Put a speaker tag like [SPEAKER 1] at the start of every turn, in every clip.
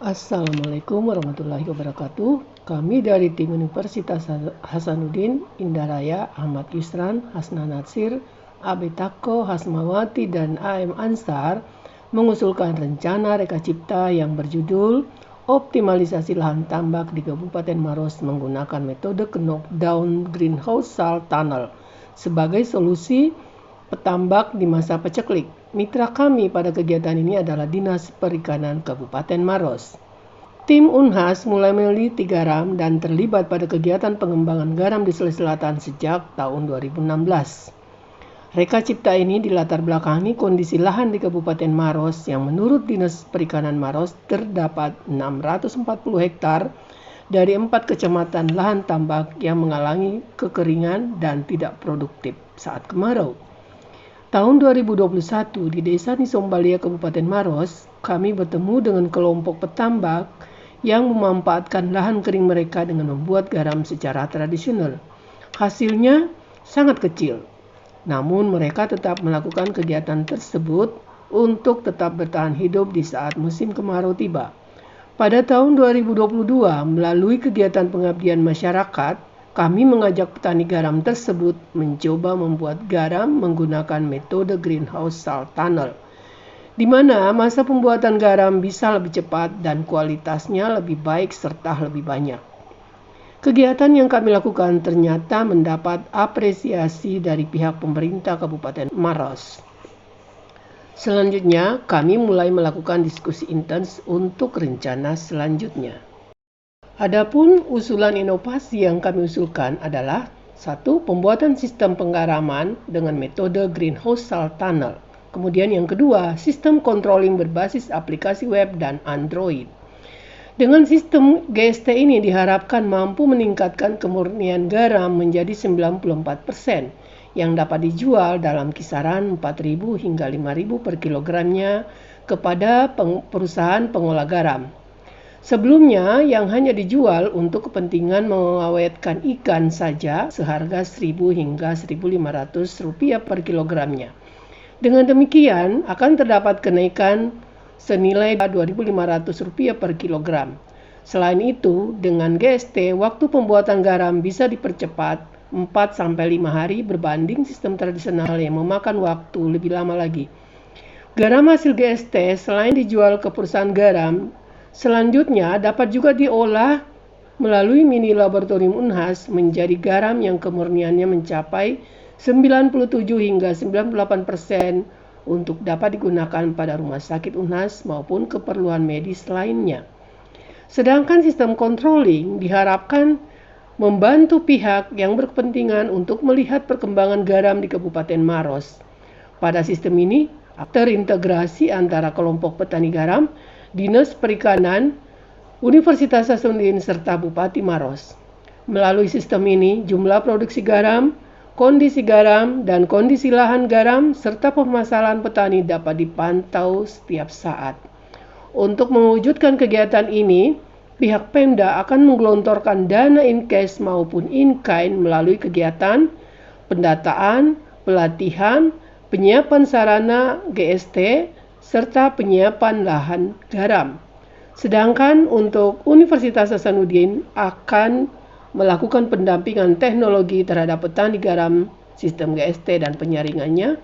[SPEAKER 1] Assalamualaikum warahmatullahi wabarakatuh. Kami dari tim Universitas Hasanuddin, Indaraya, Ahmad Yusran, Hasna Natsir, Abi Tako, Hasmawati, dan AM Ansar mengusulkan rencana Reka Cipta yang berjudul Optimalisasi Lahan Tambak di Kabupaten Maros menggunakan metode knockdown greenhouse salt tunnel sebagai solusi petambak di masa paceklik. Mitra kami pada kegiatan ini adalah Dinas Perikanan Kabupaten Maros. Tim Unhas mulai meneliti garam dan terlibat pada kegiatan pengembangan garam di Sulawesi Selatan sejak tahun 2016. Reka Cipta ini dilatar belakangi kondisi lahan di Kabupaten Maros yang menurut Dinas Perikanan Maros terdapat 640 hektar dari 4 kecamatan lahan tambak yang mengalami kekeringan dan tidak produktif saat kemarau. Tahun 2021 di Desa Nisombalia Kabupaten Maros, kami bertemu dengan kelompok petambak yang memanfaatkan lahan kering mereka dengan membuat garam secara tradisional. Hasilnya sangat kecil, namun mereka tetap melakukan kegiatan tersebut untuk tetap bertahan hidup di saat musim kemarau tiba. Pada tahun 2022, melalui kegiatan pengabdian masyarakat, kami mengajak petani garam tersebut mencoba membuat garam menggunakan metode greenhouse salt tunnel, di mana masa pembuatan garam bisa lebih cepat dan kualitasnya lebih baik serta lebih banyak. Kegiatan yang kami lakukan ternyata mendapat apresiasi dari pihak pemerintah Kabupaten Maros. Selanjutnya, kami mulai melakukan diskusi intens untuk rencana selanjutnya. Adapun usulan inovasi yang kami usulkan adalah 1. Pembuatan sistem penggaraman dengan metode greenhouse salt tunnel. Kemudian yang kedua, sistem controlling berbasis aplikasi web dan Android. Dengan sistem GST ini diharapkan mampu meningkatkan kemurnian garam menjadi 94% yang dapat dijual dalam kisaran 4.000 hingga 5.000 per kilogramnya kepada perusahaan pengolah garam. Sebelumnya yang hanya dijual untuk kepentingan mengawetkan ikan saja seharga 1.000 hingga 1.500 rupiah per kilogramnya. Dengan demikian akan terdapat kenaikan senilai 2.500 rupiah per kilogram. Selain itu, dengan GST, waktu pembuatan garam bisa dipercepat 4-5 hari berbanding sistem tradisional yang memakan waktu lebih lama lagi. Garam hasil GST selain dijual ke perusahaan garam, selanjutnya dapat juga diolah melalui mini laboratorium Unhas menjadi garam yang kemurniannya mencapai 97 hingga 98% untuk dapat digunakan pada rumah sakit Unhas maupun keperluan medis lainnya. Sedangkan sistem controlling diharapkan membantu pihak yang berkepentingan untuk melihat perkembangan garam di Kabupaten Maros. Pada sistem ini terintegrasi antara kelompok petani garam, Dinas Perikanan, Universitas Hasanuddin, serta Bupati Maros. Melalui sistem ini, jumlah produksi garam, kondisi garam, dan kondisi lahan garam, serta permasalahan petani dapat dipantau setiap saat. Untuk mewujudkan kegiatan ini, pihak Pemda akan menggelontorkan dana in-cash maupun in-kind melalui kegiatan pendataan, pelatihan, penyiapan sarana GST, serta penyiapan lahan garam. Sedangkan untuk Universitas Hasanuddin akan melakukan pendampingan teknologi terhadap petani garam, sistem GST dan penyaringannya,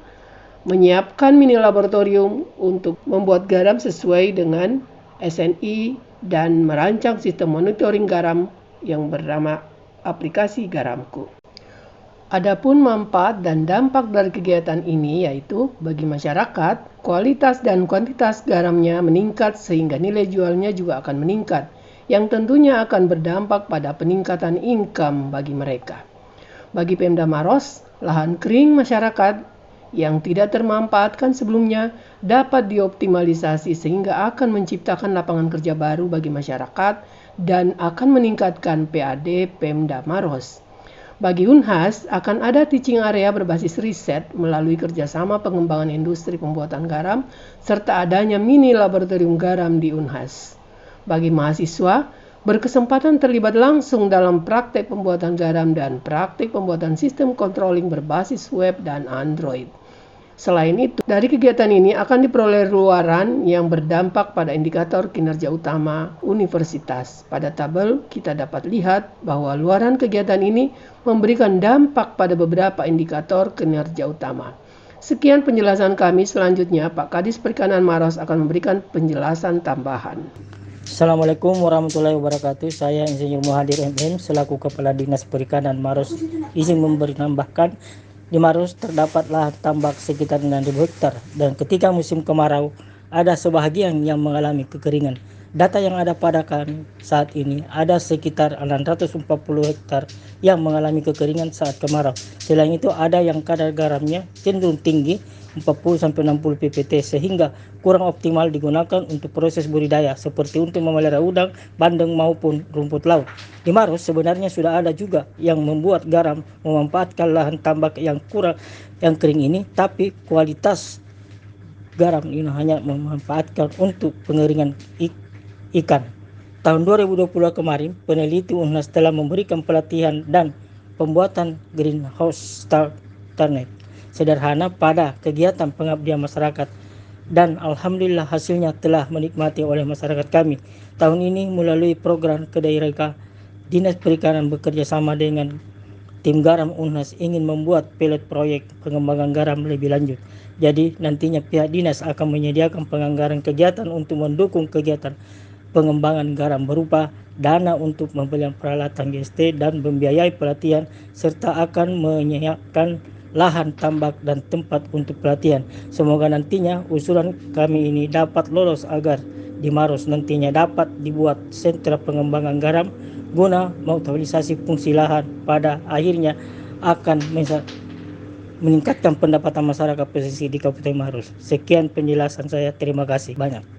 [SPEAKER 1] menyiapkan mini laboratorium untuk membuat garam sesuai dengan SNI dan merancang sistem monitoring garam yang bernama aplikasi Garamku. Adapun manfaat dan dampak dari kegiatan ini yaitu bagi masyarakat, kualitas dan kuantitas garamnya meningkat sehingga nilai jualnya juga akan meningkat, yang tentunya akan berdampak pada peningkatan income bagi mereka. Bagi Pemda Maros, lahan kering masyarakat yang tidak termanfaatkan sebelumnya dapat dioptimalisasi sehingga akan menciptakan lapangan kerja baru bagi masyarakat dan akan meningkatkan PAD Pemda Maros. Bagi Unhas, akan ada teaching area berbasis riset melalui kerjasama pengembangan industri pembuatan garam, serta adanya mini laboratorium garam di Unhas. Bagi mahasiswa, berkesempatan terlibat langsung dalam praktek pembuatan garam dan praktek pembuatan sistem controlling berbasis web dan Android. Selain itu, dari kegiatan ini akan diperoleh luaran yang berdampak pada indikator kinerja utama universitas. Pada tabel, kita dapat lihat bahwa luaran kegiatan ini memberikan dampak pada beberapa indikator kinerja utama. Sekian penjelasan kami. Selanjutnya, Pak Kadis Perikanan Maros akan memberikan penjelasan tambahan.
[SPEAKER 2] Assalamualaikum warahmatullahi wabarakatuh. Saya Insinyur Muhadir MM selaku Kepala Dinas Perikanan Maros izin menambahkan di Maros terdapat lahan tambak sekitar 6.000 hektar dan ketika musim kemarau ada sebahagian yang mengalami kekeringan. Data yang ada pada kami saat ini ada sekitar 640 hektar yang mengalami kekeringan saat kemarau. Selain itu ada yang kadar garamnya cenderung tinggi 40-60 ppt sehingga kurang optimal digunakan untuk proses budidaya seperti untuk memelihara udang, bandeng maupun rumput laut. Di Maros sebenarnya sudah ada juga yang membuat garam memanfaatkan lahan tambak yang kering ini, tapi kualitas garam ini hanya memanfaatkan untuk pengeringan ikan. Tahun 2020 kemarin, peneliti UNHAS telah memberikan pelatihan dan pembuatan greenhouse starter sederhana pada kegiatan pengabdian masyarakat dan alhamdulillah hasilnya telah menikmati oleh masyarakat kami. Tahun ini melalui program kedaerahan Dinas Perikanan bekerja sama dengan tim garam UNHAS ingin membuat pilot proyek pengembangan garam lebih lanjut. Jadi nantinya pihak dinas akan menyediakan penganggaran kegiatan untuk mendukung kegiatan pengembangan garam berupa dana untuk pembelian peralatan GST dan membiayai pelatihan serta akan menyiapkan lahan tambak dan tempat untuk pelatihan. Semoga nantinya usulan kami ini dapat lolos agar di Maros nantinya dapat dibuat sentra pengembangan garam guna mengoptimalisasi fungsi lahan, pada akhirnya akan meningkatkan pendapatan masyarakat pesisir di Kabupaten Maros. Sekian penjelasan saya, terima kasih banyak.